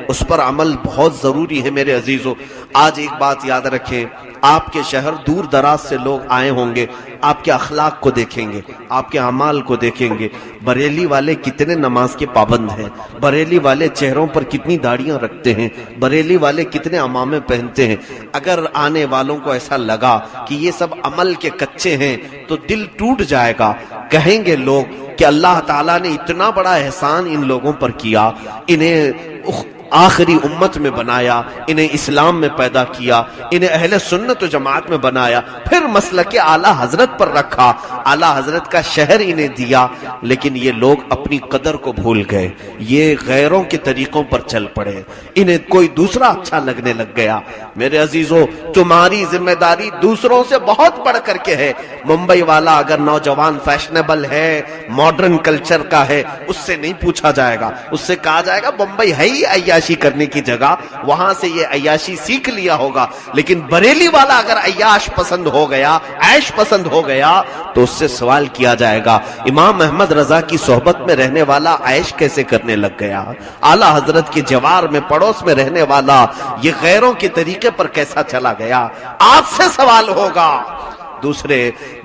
اس پر عمل بہت ضروری ہے میرے عزیزو۔ آج ایک بات یاد رکھیں، آپ کے شہر دور دراز سے لوگ آئے ہوں گے، آپ کے اخلاق کو دیکھیں گے، آپ کے اعمال کو دیکھیں گے۔ بریلی والے کتنے نماز کے پابند ہیں، بریلی والے چہروں پر کتنی داڑیاں رکھتے ہیں، بریلی والے کتنے عمامے پہنتے ہیں۔ اگر آنے والوں کو ایسا لگا کہ یہ سب عمل کے کچے ہیں تو دل ٹوٹ جائے گا۔ کہیں گے لوگ کہ اللہ تعالیٰ نے اتنا بڑا احسان ان لوگوں پر کیا، انہیں آخری امت میں بنایا، انہیں اسلام میں پیدا کیا، انہیں اہل سنت و جماعت میں بنایا، پھر مسلک اعلیٰ حضرت پر رکھا، اعلیٰ حضرت کا شہر انہیں دیا، لیکن یہ لوگ اپنی قدر کو بھول گئے، یہ غیروں کے طریقوں پر چل پڑے، انہیں کوئی دوسرا اچھا لگنے لگ گیا۔ میرے عزیزو، تمہاری ذمہ داری دوسروں سے بہت بڑھ کر کے ہے۔ ممبئی والا اگر نوجوان فیشنیبل ہے، ماڈرن کلچر کا ہے، اس سے نہیں پوچھا جائے گا، اس سے کہا جائے گا ممبئی ہے ہی عیاشی کرنے کی جگہ، وہاں سے یہ عیاشی سیکھ لیا ہوگا۔ لیکن بریلی والا اگر عیاش پسند ہو گیا، عیش پسند ہو گیا، تو اس سے سوال کیا جائے گا امام احمد رضا کی صحبت میں رہنے والا عیش کیسے کرنے لگ گیا، اعلیٰ حضرت کے جوار میں پڑوس میں رہنے والا یہ غیروں کے طریقے پر کیسا چلا گیا، آپ سے سوال ہوگا۔ دوسرے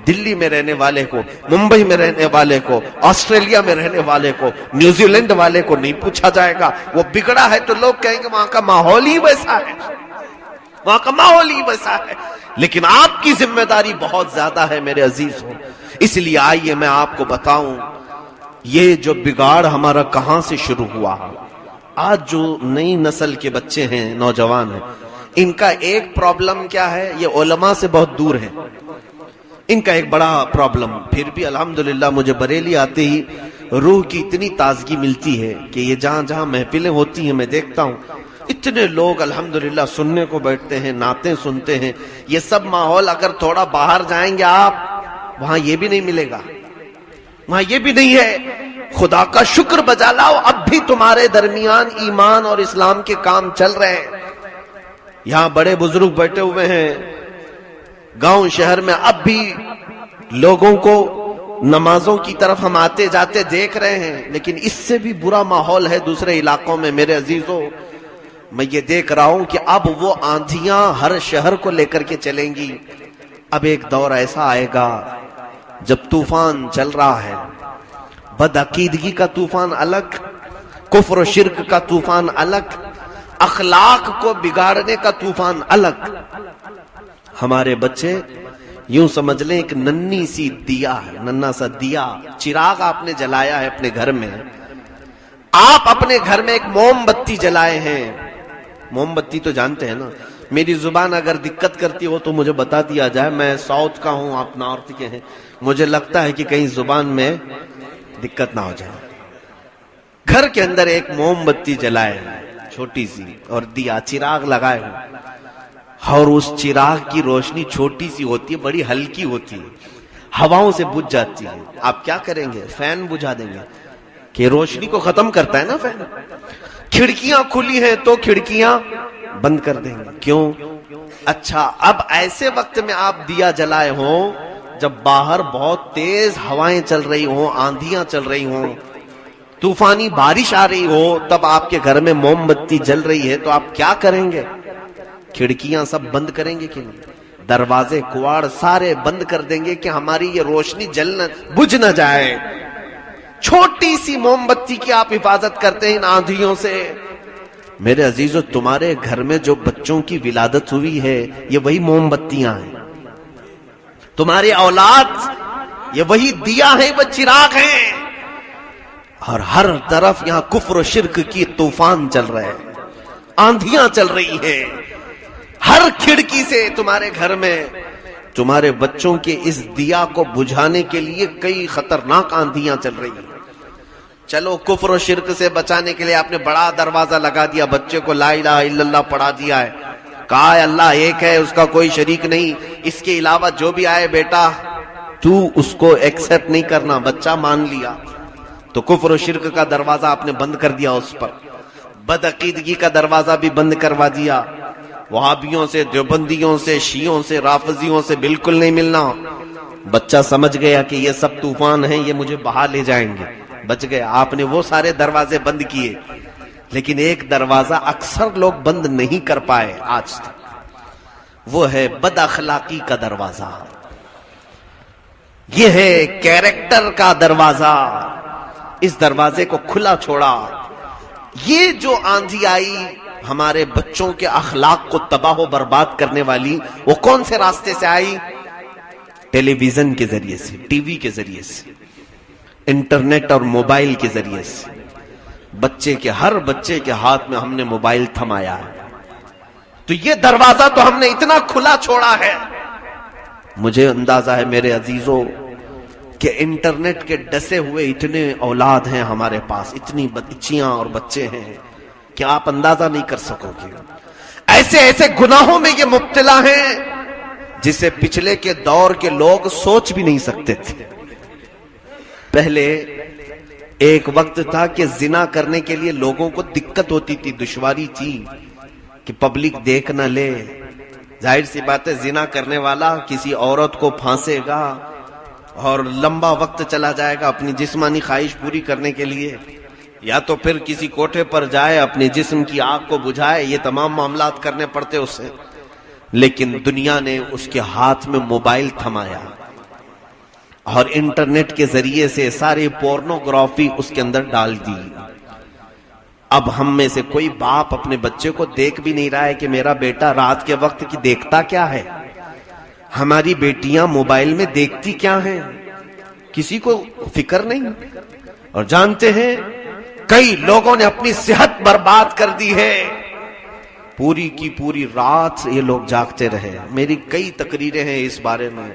دلی میں رہنے والے کو، ممبئی میں رہنے والے کو، آسٹریلیا میں رہنے والے کو، نیوزی لینڈ والے کو نہیں پوچھا جائے گا۔ وہ بگڑا ہے تو لوگ کہیں گے وہاں کا ماحول ہی ویسا ہے، وہاں کا ماحول ہی ویسا ہے۔ لیکن آپ کی ذمہ داری بہت زیادہ ہے میرے عزیز ہو۔ اس لیے آئیے میں آپ کو بتاؤں یہ جو بگاڑ ہمارا کہاں سے شروع ہوا۔ آج جو نئی نسل کے بچے ہیں، نوجوان ہیں، ان کا ایک پرابلم کیا ہے، یہ علماء سے بہت دور ہے۔ ان کا ایک بڑا پرابلم، پھر بھی الحمدللہ مجھے بریلی آتے ہی روح کی اتنی تازگی ملتی ہے کہ یہ جہاں جہاں محفلیں ہوتی ہیں میں دیکھتا ہوں اتنے لوگ الحمدللہ سننے کو بیٹھتے ہیں، نعتیں سنتے ہیں۔ یہ سب ماحول اگر تھوڑا باہر جائیں گے آپ، وہاں یہ بھی نہیں ملے گا، وہاں یہ بھی نہیں ہے۔ خدا کا شکر بجا لاؤ، اب بھی تمہارے درمیان ایمان اور اسلام کے کام چل رہے ہیں۔ یہاں بڑے بزرگ بیٹھے ہوئے ہیں، گاؤں شہر میں اب بھی لوگوں کو نمازوں کی طرف ہم آتے جاتے دیکھ رہے ہیں، لیکن اس سے بھی برا ماحول ہے دوسرے علاقوں میں۔ میرے عزیزو، میں یہ دیکھ رہا ہوں کہ اب وہ آندھیاں ہر شہر کو لے کر کے چلیں گی۔ اب ایک دور ایسا آئے گا جب طوفان چل رہا ہے، بدعقیدگی کا طوفان الگ، کفر و شرک کا طوفان الگ، اخلاق کو بگاڑنے کا طوفان الگ۔ ہمارے بچے یوں سمجھ لیں ایک ننھی سی دیا ہے، ننھا سا دیا، چراغ آپ نے جلایا ہے اپنے گھر میں۔ آپ اپنے گھر میں ایک موم بتی جلائے ہیں، موم بتی تو جانتے ہیں نا۔ میری زبان اگر دقت کرتی ہو تو مجھے بتا دیا جائے، میں ساؤتھ کا ہوں، آپ نارتھ کے ہیں، مجھے لگتا ہے کہ کہیں زبان میں دقت نہ ہو جائے۔ گھر کے اندر ایک موم بتی جلائے چھوٹی سی، اور دیا چراغ لگائے ہو، اور اس چراغ کی روشنی چھوٹی سی ہوتی ہے، بڑی ہلکی ہوتی ہے، ہواؤں سے بجھ جاتی ہے۔ آپ کیا کریں گے؟ فین بجھا دیں گے کہ روشنی کو ختم کرتا ہے نا فین۔ کھڑکیاں کھلی ہیں تو کھڑکیاں بند کر دیں گے، کیوں؟ اچھا، اب ایسے وقت میں آپ دیا جلائے ہوں جب باہر بہت تیز ہوائیں چل رہی ہوں، آندھیاں چل رہی ہوں، طوفانی بارش آ رہی ہو، تب آپ کے گھر میں موم بتی جل رہی ہے تو آپ کیا کریں گے؟ کھڑکیاں سب بند کریں گے کہ نہیں؟ دروازے کواڑ سارے بند کر دیں گے کہ ہماری یہ روشنی بجھ نہ جائے۔ چھوٹی سی موم بتی کی آپ حفاظت کرتے ہیں ان آندھیوں سے۔ میرے عزیزو، تمہارے گھر میں جو بچوں کی ولادت ہوئی ہے یہ وہی موم بتیاں ہیں، تمہاری اولاد یہ وہی دیا ہے، وہ چراغ ہیں، اور ہر طرف یہاں کفر و شرک کی طوفان چل رہے ہیں، آندھیاں چل رہی ہیں۔ ہر کھڑکی سے تمہارے گھر میں تمہارے بچوں کے اس دیا کو بجھانے کے لیے کئی خطرناک آندھیاں چل رہی ہیں۔ چلو کفر و شرک سے بچانے کے لیے آپ نے بڑا دروازہ لگا دیا، بچے کو لا الہ الا اللہ پڑھا دیا ہے، کہا ہے اللہ ایک ہے، اس کا کوئی شریک نہیں، اس کے علاوہ جو بھی آئے بیٹا تو اس کو ایکسپٹ نہیں کرنا، بچہ مان لیا۔ تو کفر و شرک کا دروازہ آپ نے بند کر دیا اس پر، بدعقیدگی کا دروازہ بھی بند کروا دیا، وہابیوں سے، دیوبندیوں سے، شیعوں سے، رافضیوں سے بالکل نہیں ملنا۔ بچہ سمجھ گیا کہ یہ سب طوفان ہیں، یہ مجھے بہا لے جائیں گے، بچ گیا۔ آپ نے وہ سارے دروازے بند کیے، لیکن ایک دروازہ اکثر لوگ بند نہیں کر پائے آج تک، وہ ہے بد اخلاقی کا دروازہ، یہ ہے کیریکٹر کا دروازہ۔ اس دروازے کو کھلا چھوڑا۔ یہ جو آندھی آئی ہمارے بچوں کے اخلاق کو تباہ و برباد کرنے والی، وہ کون سے راستے سے آئی؟ ٹیلی ویژن کے ذریعے سے، ٹی وی کے ذریعے سے، انٹرنیٹ اور موبائل کے ذریعے سے۔ ہر بچے کے ہاتھ میں ہم نے موبائل تھمایا ہے، تو یہ دروازہ تو ہم نے اتنا کھلا چھوڑا ہے۔ مجھے اندازہ ہے میرے عزیزوں کہ انٹرنیٹ کے ڈسے ہوئے اتنے اولاد ہیں ہمارے پاس، اتنی بچیاں اور بچے ہیں کہ آپ اندازہ نہیں کر سکو گے۔ ایسے ایسے گناہوں میں یہ مبتلا ہیں جسے پچھلے کے دور کے لوگ سوچ بھی نہیں سکتے تھے۔ پہلے ایک وقت تھا کہ زنا کرنے کے لیے لوگوں کو دقت ہوتی تھی، دشواری تھی کہ پبلک دیکھ نہ لے۔ ظاہر سی بات ہے زنا کرنے والا کسی عورت کو پھانسے گا اور لمبا وقت چلا جائے گا اپنی جسمانی خواہش پوری کرنے کے لیے، یا تو پھر کسی کوٹھے پر جائے اپنے جسم کی آگ کو بجھائے، یہ تمام معاملات کرنے پڑتے اسے۔ لیکن دنیا نے اس کے ہاتھ میں موبائل تھمایا اور انٹرنیٹ کے ذریعے سے ساری پورنوگرافی اس کے اندر ڈال دی۔ اب ہم میں سے کوئی باپ اپنے بچے کو دیکھ بھی نہیں رہا ہے کہ میرا بیٹا رات کے وقت کی دیکھتا کیا ہے، ہماری بیٹیاں موبائل میں دیکھتی کیا ہیں، کسی کو فکر نہیں۔ اور جانتے ہیں کئی لوگوں نے اپنی صحت برباد کر دی ہے، پوری کی پوری رات یہ لوگ جاگتے رہے۔ میری کئی تقریریں ہیں اس بارے میں،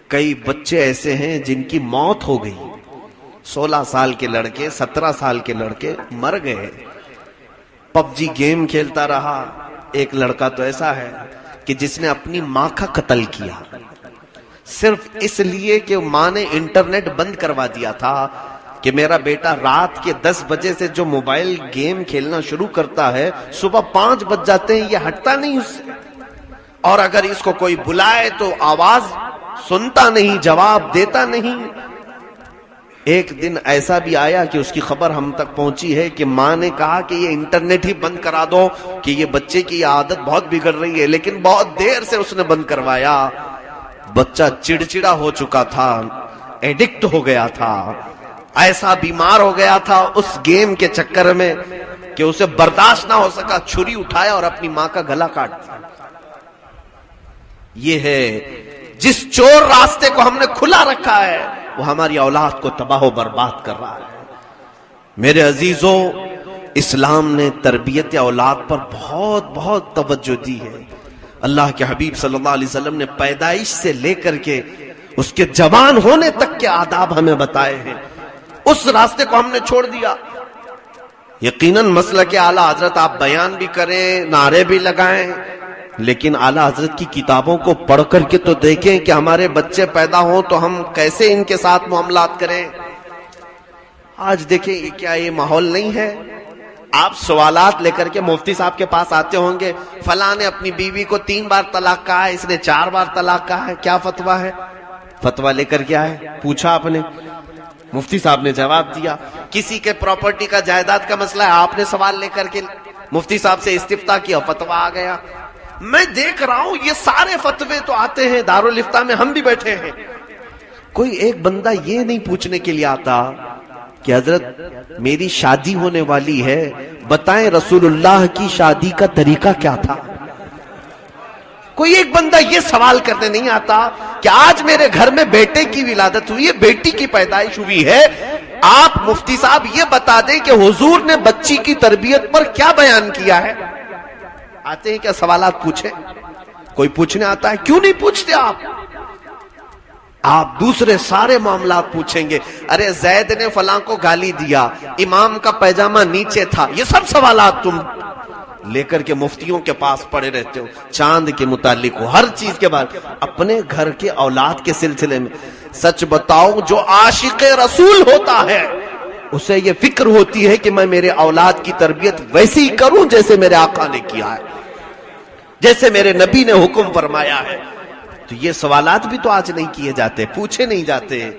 کئی بچے ایسے ہیں جن کی موت ہو گئی، 16 سال کے لڑکے، 17 سال کے لڑکے مر گئے۔ پب جی گیم کھیلتا رہا۔ ایک لڑکا تو ایسا ہے کہ جس نے اپنی ماں کا قتل کیا، صرف اس لیے کہ ماں نے انٹرنیٹ بند کروا دیا تھا کہ میرا بیٹا رات کے 10 بجے سے جو موبائل گیم کھیلنا شروع کرتا ہے، صبح 5 بج جاتے ہیں یہ ہٹتا نہیں اس سے، اور اگر اس کو کوئی بلائے تو آواز سنتا نہیں، جواب دیتا نہیں۔ ایک دن ایسا بھی آیا کہ اس کی خبر ہم تک پہنچی ہے کہ ماں نے کہا کہ یہ انٹرنیٹ ہی بند کرا دو کہ یہ بچے کی عادت بہت بگڑ رہی ہے، لیکن بہت دیر سے اس نے بند کروایا۔ بچہ چڑچڑا ہو چکا تھا، ایڈکٹ ہو گیا تھا، ایسا بیمار ہو گیا تھا اس گیم کے چکر میں کہ اسے برداشت نہ ہو سکا، چھری اٹھایا اور اپنی ماں کا گلا کاٹ دیا۔ یہ ہے جس چور راستے کو ہم نے کھلا رکھا ہے، وہ ہماری اولاد کو تباہ و برباد کر رہا ہے۔ میرے عزیزوں، اسلام نے تربیت اولاد پر بہت بہت توجہ دی ہے۔ اللہ کے حبیب صلی اللہ علیہ وسلم نے پیدائش سے لے کر کے اس کے جوان ہونے تک کے آداب ہمیں بتائے ہیں، اس راستے کو ہم نے چھوڑ دیا۔ یقیناً مسلک اعلیٰ حضرت آپ بیان بھی کریں، نعرے بھی لگائیں، لیکن اعلیٰ حضرت کی کتابوں کو پڑھ کر کے تو دیکھیں کہ ہمارے بچے پیدا ہوں تو ہم کیسے ان کے ساتھ معاملات کریں۔ آج دیکھیں کیا یہ ماحول نہیں ہے؟ آپ سوالات لے کر کے مفتی صاحب کے پاس آتے ہوں گے، فلاں نے اپنی بیوی کو 3 بار طلاق کہا ہے، اس نے 4 بار طلاق کہا ہے، کیا فتویٰ ہے؟ فتویٰ لے کر کے آئے، پوچھا آپ نے، مفتی صاحب نے جواب دیا۔ کسی کے پراپرٹی کا جائیداد کا مسئلہ ہے، آپ نے سوال لے کر کے مفتی صاحب سے استفتاء کیا، فتویٰ آ گیا۔ میں دیکھ رہا ہوں یہ سارے فتوے تو آتے ہیں دارالفتاء میں، ہم بھی بیٹھے ہیں، کوئی ایک بندہ یہ نہیں پوچھنے کے لیے آتا کہ حضرت میری شادی ہونے والی ہے، بتائیں رسول اللہ کی شادی کا طریقہ کیا تھا۔ کوئی ایک بندہ یہ سوال کرنے نہیں آتا کہ آج میرے گھر میں بیٹے کی ولادت ہوئی ہے، بیٹی کی پیدائش ہوئی ہے، آپ مفتی صاحب یہ بتا دیں کہ حضور نے بچی کی تربیت پر کیا بیان کیا ہے۔ آتے ہیں کیا سوالات پوچھیں؟ کوئی پوچھنے آتا ہے؟ کیوں نہیں پوچھتے آپ دوسرے سارے معاملات پوچھیں گے۔ ارے زید نے فلاں کو گالی دیا، امام کا پیجامہ نیچے تھا، یہ سب سوالات تم لے کر کے مفتیوں کے پاس پڑے رہتے ہو، چاند کے متعلق ہو، ہر چیز کے بعد اپنے گھر کے اولاد کے سلسلے میں۔ سچ بتاؤ جو عاشق رسول ہوتا ہے اسے یہ فکر ہوتی ہے کہ میں میرے اولاد کی تربیت ویسی ہی کروں جیسے میرے آقا نے کیا ہے، جیسے میرے نبی نے حکم فرمایا ہے۔ تو یہ سوالات بھی تو آج نہیں کیے جاتے، پوچھے نہیں جاتے۔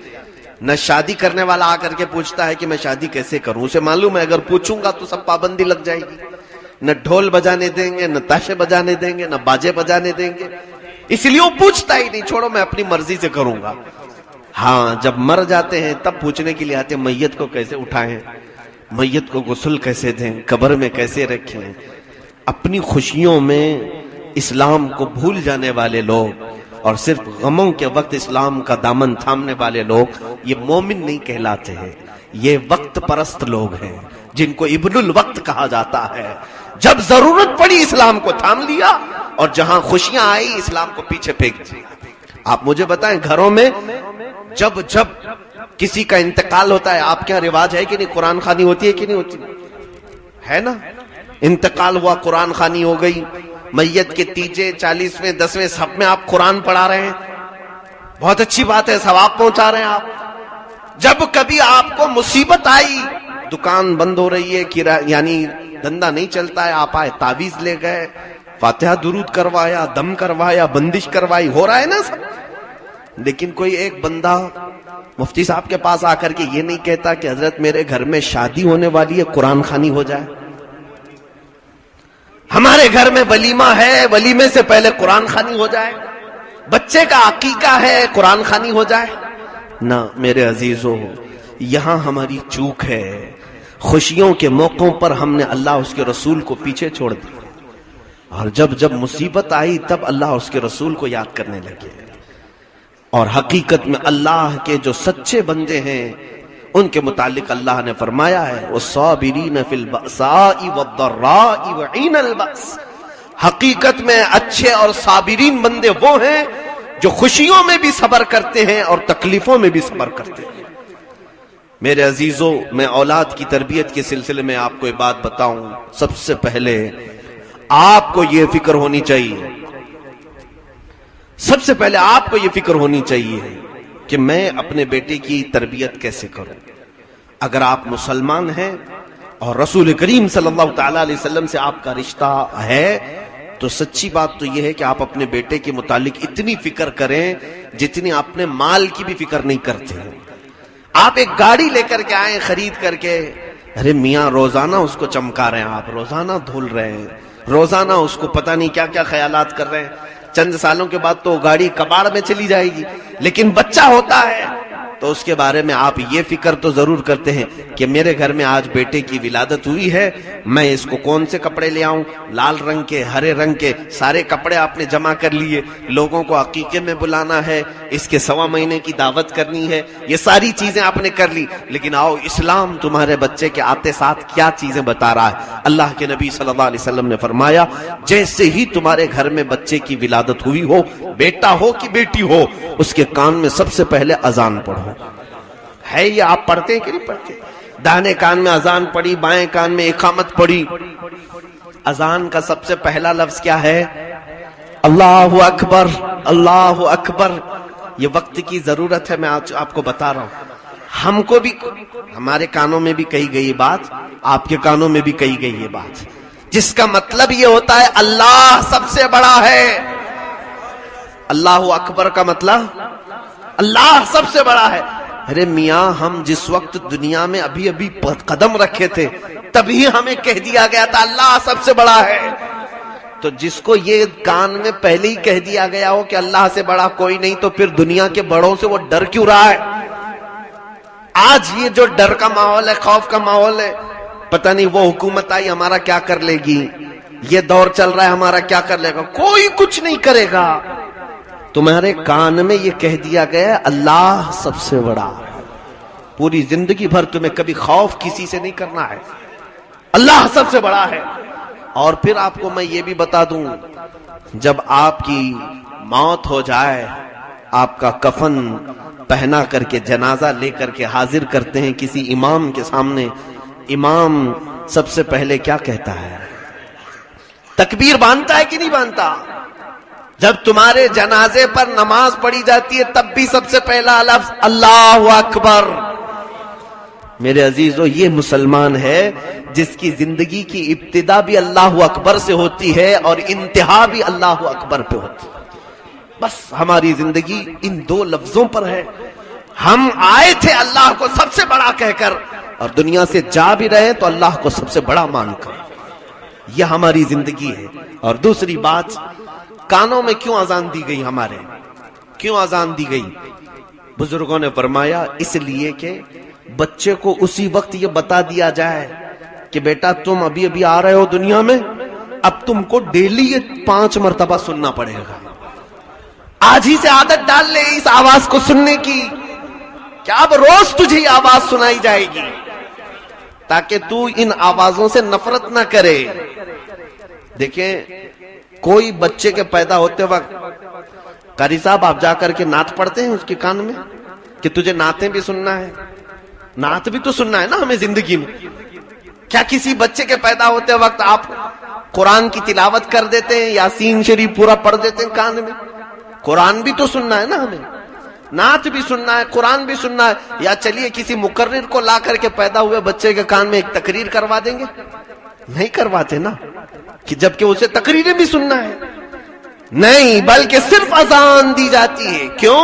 نہ شادی کرنے والا آ کر کے پوچھتا ہے کہ میں شادی کیسے کروں، اسے معلوم ہے اگر پوچھوں گا تو سب پابندی لگ جائے گی، نہ ڈھول بجانے دیں گے، نہ تاشے بجانے دیں گے، نہ باجے بجانے دیں گے، اس لیے وہ پوچھتا ہی نہیں، چھوڑو میں اپنی مرضی سے کروں گا۔ ہاں جب مر جاتے ہیں تب پوچھنے کے لیے آتے ہیں میت کو کیسے اٹھائیں، میت کو غسل کیسے دیں، قبر میں کیسے رکھیں۔ اپنی خوشیوں میں اسلام کو بھول جانے والے لوگ اور صرف غموں کے وقت اسلام کا دامن تھامنے والے لوگ یہ مومن نہیں کہلاتے ہیں، یہ وقت پرست لوگ ہیں جن کو ابن الوقت کہا جاتا ہے۔ جب ضرورت پڑی اسلام کو تھام لیا اور جہاں خوشیاں آئی اسلام کو پیچھے پھینک دیا۔ آپ مجھے بتائیں گھروں میں جب کسی کا انتقال ہوتا ہے آپ کے یہاں رواج ہے کہ نہیں، قرآن خوانی ہوتی ہے کہ نہیں ہوتی ہے نا؟ انتقال ہوا قرآن خوانی ہو گئی، میت کے تیجے 40ویں 10ویں سب میں آپ قرآن پڑھا رہے ہیں، بہت اچھی بات ہے، ثواب پہنچا رہے ہیں آپ۔ جب کبھی آپ کو مصیبت آئی، دکان بند ہو رہی ہے، یعنی دھندا نہیں چلتا ہے، آپ آئے تعویذ لے گئے، فاتحہ درود کروایا، دم کروایا، بندش کروائی، ہو رہا ہے نا سب۔ لیکن کوئی ایک بندہ مفتی صاحب کے پاس آ کر کے یہ نہیں کہتا کہ حضرت میرے گھر میں شادی ہونے والی ہے، قرآن خوانی ہو جائے، ہمارے گھر میں ولیمہ ہے، ولیمے سے پہلے قرآن خوانی ہو جائے، بچے کا عقیقہ ہے، قرآن خوانی ہو جائے۔ نہ میرے عزیزو، یہاں ہماری چوک ہے، خوشیوں کے موقعوں پر ہم نے اللہ اس کے رسول کو پیچھے چھوڑ دیا، اور جب مصیبت آئی تب اللہ اس کے رسول کو یاد کرنے لگے۔ اور حقیقت میں اللہ کے جو سچے بندے ہیں ان کے متعلق اللہ نے فرمایا ہے وَالصَّابِرِينَ فِي الْبَأْسَاءِ وَالضَّرَّاءِ وَحِينَ الْبَأْسِ، حقیقت میں اچھے اور صابرین بندے وہ ہیں جو خوشیوں میں بھی صبر کرتے ہیں اور تکلیفوں میں بھی صبر کرتے ہیں۔ میرے عزیزو، میں اولاد کی تربیت کے سلسلے میں آپ کو ایک بات بتاؤں، سب سے پہلے آپ کو یہ فکر ہونی چاہیے، سب سے پہلے آپ کو یہ فکر ہونی چاہیے کہ میں اپنے بیٹے کی تربیت کیسے کروں۔ اگر آپ مسلمان ہیں اور رسول کریم صلی اللہ تعالی علیہ وسلم سے آپ کا رشتہ ہے تو سچی بات تو یہ ہے کہ آپ اپنے بیٹے کے متعلق اتنی فکر کریں جتنی اپنے مال کی بھی فکر نہیں کرتے ہیں۔ آپ ایک گاڑی لے کر کے آئیں خرید کر کے، ارے میاں روزانہ اس کو چمکا رہے ہیں، آپ روزانہ دھول رہے ہیں، روزانہ اس کو پتہ نہیں کیا کیا خیالات کر رہے ہیں، چند سالوں کے بعد تو گاڑی کباڑ میں چلی جائے گی۔ لیکن بچہ ہوتا ہے تو اس کے بارے میں آپ یہ فکر تو ضرور کرتے ہیں کہ میرے گھر میں آج بیٹے کی ولادت ہوئی ہے، میں اس کو کون سے کپڑے لے آؤں، لال رنگ کے، ہرے رنگ کے، سارے کپڑے آپ نے جمع کر لیے، لوگوں کو عقیقے میں بلانا ہے، اس کے 1.25 مہینے کی دعوت کرنی ہے، یہ ساری چیزیں آپ نے کر لی۔ لیکن آؤ، اسلام تمہارے بچے کے آتے ساتھ کیا چیزیں بتا رہا ہے۔ اللہ کے نبی صلی اللہ علیہ وسلم نے فرمایا جیسے ہی تمہارے گھر میں بچے کی ولادت ہوئی ہو، بیٹا ہو کہ بیٹی ہو، اس کے کان میں سب سے پہلے اذان پڑھو۔ ہے یہ آپ پڑھتے ہیں کہ نہیں پڑھتے؟ داہنے کان میں اذان پڑھی، بائیں کان میں اقامت پڑھی۔ اذان کا سب سے پہلا لفظ کیا ہے؟ اللہ اکبر، اللہ اکبر۔ یہ وقت کی ضرورت ہے، میں آج آپ کو بتا رہا ہوں۔ ہم کو بھی، ہمارے کانوں میں بھی کہی گئی بات، آپ کے کانوں میں بھی کہی گئی یہ بات، جس کا مطلب یہ ہوتا ہے اللہ سب سے بڑا ہے۔ اللہ اکبر کا مطلب اللہ سب سے بڑا ہے۔ ارے میاں، ہم جس وقت دنیا میں ابھی قدم رکھے تھے تبھی ہمیں کہہ دیا گیا تھا اللہ سب سے بڑا ہے۔ تو جس کو یہ کان میں پہلے ہی کہہ دیا گیا ہو کہ اللہ سے بڑا کوئی نہیں، تو پھر دنیا کے بڑوں سے وہ ڈر کیوں رہا ہے؟ آج یہ جو ڈر کا ماحول ہے، خوف کا ماحول ہے، پتہ نہیں وہ حکومت آئی ہمارا کیا کر لے گی، یہ دور چل رہا ہے ہمارا کیا کر لے گا، کوئی کچھ نہیں کرے گا۔ تمہارے کان میں یہ کہہ دیا گیا اللہ سب سے بڑا۔ پوری زندگی بھر تمہیں کبھی خوف کسی سے نہیں کرنا ہے، اللہ سب سے بڑا ہے۔ اور پھر آپ کو میں یہ بھی بتا دوں، جب آپ کی موت ہو جائے، آپ کا کفن پہنا کر کے جنازہ لے کر کے حاضر کرتے ہیں کسی امام کے سامنے، امام سب سے پہلے کیا کہتا ہے؟ تکبیر باندھتا ہے کہ نہیں باندھتا؟ جب تمہارے جنازے پر نماز پڑھی جاتی ہے تب بھی سب سے پہلا لفظ اللہ اکبر۔ میرے عزیزو، یہ مسلمان ہے جس کی زندگی کی ابتدا بھی اللہ اکبر سے ہوتی ہے اور انتہا بھی اللہ اکبر پہ ہوتی ہے۔ بس ہماری زندگی ان دو لفظوں پر ہے۔ ہم آئے تھے اللہ کو سب سے بڑا کہہ کر اور دنیا سے جا بھی رہے تو اللہ کو سب سے بڑا مان کر. یہ ہماری زندگی ہے. اور دوسری بات, کانوں میں کیوں اذان دی گئی؟ ہمارے کیوں اذان دی گئی؟ بزرگوں نے فرمایا اس لیے کہ بچے کو اسی وقت یہ بتا دیا جائے کہ بیٹا تم ابھی ابھی آ رہے ہو دنیا میں, اب تم کو ڈیلی یہ 5 مرتبہ سننا پڑے گا. آج ہی سے عادت ڈال لے اس آواز کو سننے کی کہ اب روز تجھے یہ آواز سنائی جائے گی, تاکہ تو ان آوازوں سے نفرت نہ کرے. دیکھیں, کوئی بچے کے پیدا ہوتے وقت قاری صاحب آپ جا کر کے نعت پڑھتے ہیں اس کے کان میں کہ تجھے نعتیں بھی سننا ہے؟ نعت بھی تو سننا ہے نا ہمیں زندگی میں. کیا کسی بچے کے پیدا ہوتے وقت آپ قرآن کی تلاوت کر دیتے ہیں, یاسین شریف پورا پڑھ دیتے ہیں کان میں؟ قرآن بھی تو سننا ہے نا ہمیں, نعت بھی سننا ہے, قرآن بھی سننا ہے. یا چلیے کسی مقرر کو لا کر کے پیدا ہوئے بچے کے کان میں ایک تقریر کروا دیں گے؟ نہیں کرواتے نا, کہ جبکہ اسے تقریریں بھی سننا ہے. نہیں, بلکہ صرف اذان دی جاتی ہے. کیوں؟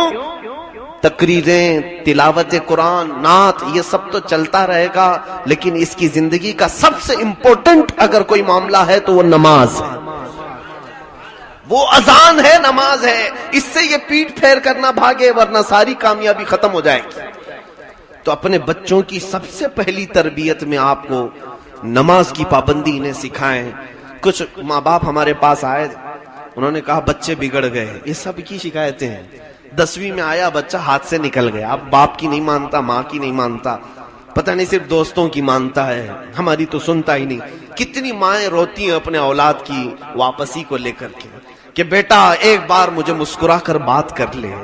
تقریریں, تلاوت قرآن, نعت, یہ سب تو چلتا رہے گا, لیکن اس کی زندگی کا سب سے امپورٹنٹ اگر کوئی معاملہ ہے تو وہ نماز ہے, وہ اذان ہے, نماز ہے. اس سے یہ پیٹ پھیر کرنا بھاگے, ورنہ ساری کامیابی ختم ہو جائے گی. تو اپنے بچوں کی سب سے پہلی تربیت میں آپ کو نماز کی پابندی انہیں سکھائیں. کچھ ماں باپ ہمارے پاس آئے, انہوں نے کہا بچے بگڑ گئے. یہ سب کی شکایتیں ہیں. 10ویں میں آیا بچہ ہاتھ سے نکل گیا, اب باپ کی نہیں مانتا, ماں کی نہیں مانتا, پتہ نہیں صرف دوستوں کی مانتا ہے, ہماری تو سنتا ہی نہیں. کتنی مائیں روتی ہیں اپنے اولاد کی واپسی کو لے کر کے کہ بیٹا ایک بار مجھے مسکرا کر بات کر لے.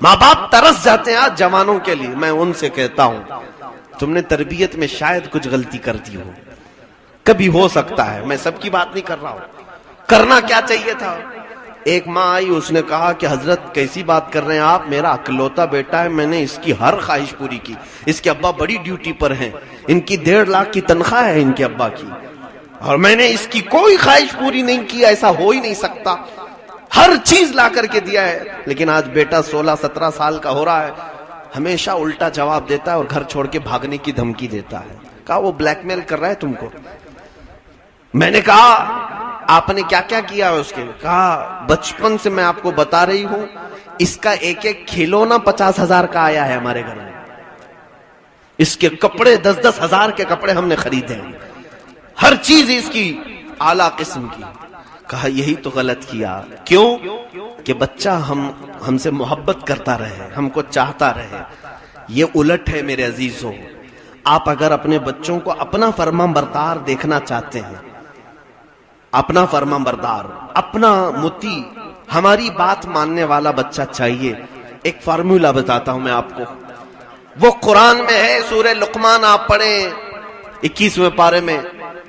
ماں باپ ترس جاتے ہیں آج جوانوں کے لیے. میں ان سے کہتا ہوں تم نے تربیت میں شاید کچھ غلطی کر دی ہو, کبھی ہو سکتا ہے, میں سب کی بات نہیں کر رہا ہوں. کرنا کیا چاہیے تھا؟ ایک ماں آئی, اس نے کہا کہ حضرت کیسی بات کر رہے ہیں آپ, میرا اکلوتا بیٹا ہے, میں نے اس کی ہر خواہش پوری کی. اس کے ابا بڑی ڈیوٹی پر ہیں, ان کی 1.5 لاکھ کی تنخواہ ہے ان کے ابا کی, اور میں نے اس کی کوئی خواہش پوری نہیں کی. ایسا ہو ہی نہیں سکتا, ہر چیز لا کر کے دیا ہے. لیکن آج بیٹا 16-17 سال کا ہو رہا ہے, ہمیشہ الٹا جواب دیتا ہے اور گھر چھوڑ کے بھاگنے کی دھمکی دیتا ہے. کہا وہ بلیک میل کر رہا ہے تم کو. میں نے کہا آپ نے کیا کیا کیا ہے اس کے؟ کہا بچپن سے میں آپ کو بتا رہی ہوں, اس کا ایک ایک کھلونا 50,000 کا آیا ہے ہمارے گھر میں, اس کے کپڑے 10-10 ہزار کے کپڑے ہم نے خریدے ہیں, ہر چیز اس کی اعلیٰ قسم کی. کہا یہی تو غلط کیا. کیوں؟ کہ بچہ ہم سے محبت کرتا رہے, ہم کو چاہتا رہے. یہ الٹ ہے میرے عزیزوں. آپ اگر اپنے بچوں کو اپنا فرما بردار دیکھنا چاہتے ہیں, اپنا فرما بردار, اپنا متی, ہماری بات ماننے والا بچہ چاہیے. ایک فارمولا بتاتا ہوں میں آپ کو, وہ قرآن میں ہے, سورہ لقمان آپ پڑھیں 21ویں پارے میں.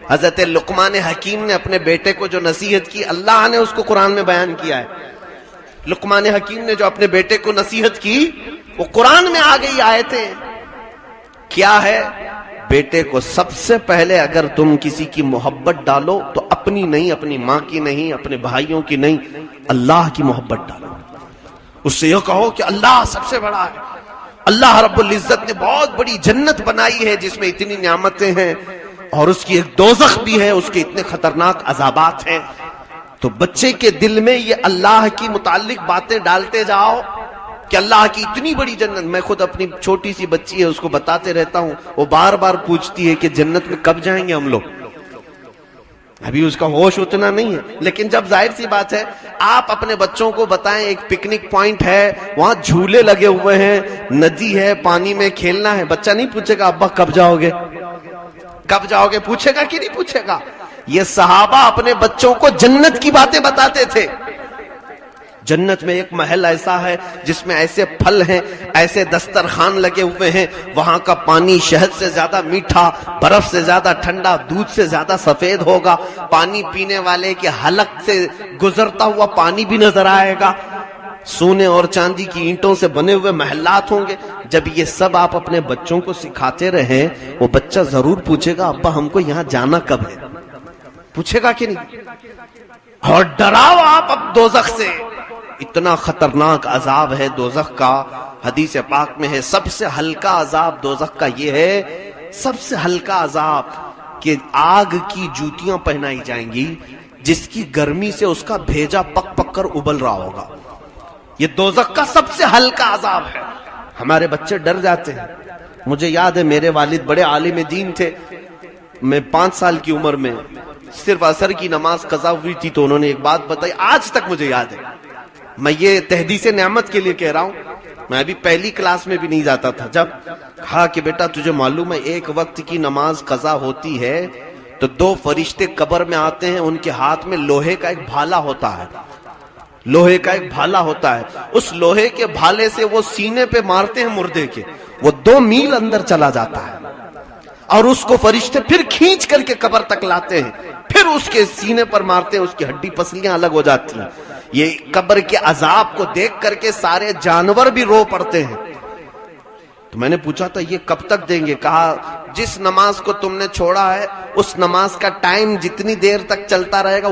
حضرت لقمان حکیم نے اپنے بیٹے کو جو نصیحت کی, اللہ نے اس کو قرآن میں بیان کیا ہے. لقمان حکیم نے جو اپنے بیٹے کو نصیحت کی وہ قرآن میں آ گئی آیتیں. کیا ہے؟ بیٹے کو سب سے پہلے اگر تم کسی کی محبت ڈالو تو اپنی نہیں, اپنی ماں کی نہیں, اپنے بھائیوں کی نہیں, اللہ کی محبت ڈالو. اس سے یہ کہو کہ اللہ سب سے بڑا ہے, اللہ رب العزت نے بہت بڑی جنت بنائی ہے جس میں اتنی نعمتیں ہیں, اور اس کی ایک دوزخ بھی ہے, اس کے اتنے خطرناک عذابات ہیں. تو بچے کے دل میں یہ اللہ کی متعلق باتیں ڈالتے جاؤ کہ اللہ کی اتنی بڑی جنت. میں خود اپنی چھوٹی سی بچی ہے, اس کو بتاتے رہتا ہوں, وہ بار بار پوچھتی ہے کہ جنت میں کب جائیں گے ہم لوگ. ابھی اس کا ہوش اتنا نہیں ہے, لیکن جب ظاہر سی بات ہے آپ اپنے بچوں کو بتائیں ایک پکنک پوائنٹ ہے, وہاں جھولے لگے ہوئے ہیں, ندی ہے, پانی میں کھیلنا ہے, بچہ نہیں پوچھے گا ابا کب جاؤ گے, کب جاؤ گے, پوچھے گا کہ نہیں پوچھے گا. یہ صحابہ اپنے بچوں کو جنت کی باتیں بتاتے تھے. جنت میں ایک محل ایسا ہے جس میں ایسے پھل ہیں, ایسے دسترخوان لگے ہوئے ہیں, وہاں کا پانی شہد سے زیادہ میٹھا, برف سے زیادہ ٹھنڈا, دودھ سے زیادہ سفید ہوگا, پانی پینے والے کے حلق سے گزرتا ہوا پانی بھی نظر آئے گا, سونے اور چاندی کی اینٹوں سے بنے ہوئے محلات ہوں گے. جب یہ سب آپ اپنے بچوں کو سکھاتے رہیں, وہ بچہ ضرور پوچھے گا ابا ہم کو یہاں جانا کب ہے, پوچھے گا کہ نہیں. اور ڈراؤ آپ اب دوزخ سے, اتنا خطرناک عذاب ہے دوزخ کا, حدیث پاک میں ہے سب سے ہلکا عذاب دوزخ کا یہ ہے، سب سے ہلکا عذاب کہ آگ کی جوتیاں پہنائی جائیں گی جس کی گرمی سے اس کا بھیجا پک پک کر ابل رہا ہوگا. یہ دوزخ کا سب سے ہلکا عذاب ہے. ہمارے بچے ڈر جاتے ہیں. مجھے یاد ہے میرے والد بڑے عالم دین تھے. میں 5 سال کی عمر میں صرف عصر کی نماز قضا ہوئی تھی تو انہوں نے ایک بات بتائی آج تک مجھے یاد ہے. میں یہ تحدیث نعمت کے لیے کہہ رہا ہوں. میں ابھی پہلی کلاس میں بھی نہیں جاتا تھا. جب کہا کہ بیٹا تجھے معلوم ہے ایک وقت کی نماز قضا ہوتی ہے تو 2 فرشتے قبر میں آتے ہیں، ان کے ہاتھ میں لوہے کا ایک بھالا ہوتا ہے، لوہے کا ایک بھالا ہوتا ہے. اس لوہے کے بھالے سے وہ سینے پہ مارتے ہیں مردے کے، وہ 2 میل اندر چلا جاتا ہے اور اس کو فرشتے پھر کھینچ کر کے قبر تک لاتے ہیں، پھر اس کے سینے پر مارتے ہیں، اس کی ہڈی پسلیاں الگ ہو جاتی ہیں. یہ قبر کے عذاب کو دیکھ کر کے سارے جانور بھی رو پڑتے ہیں. تو میں نے پوچھا تھا یہ کب تک دیں گے؟ کہا جس نماز کو تم نے چھوڑا ہے اس نماز کا ٹائم جتنی دیر تک چلتا رہے گا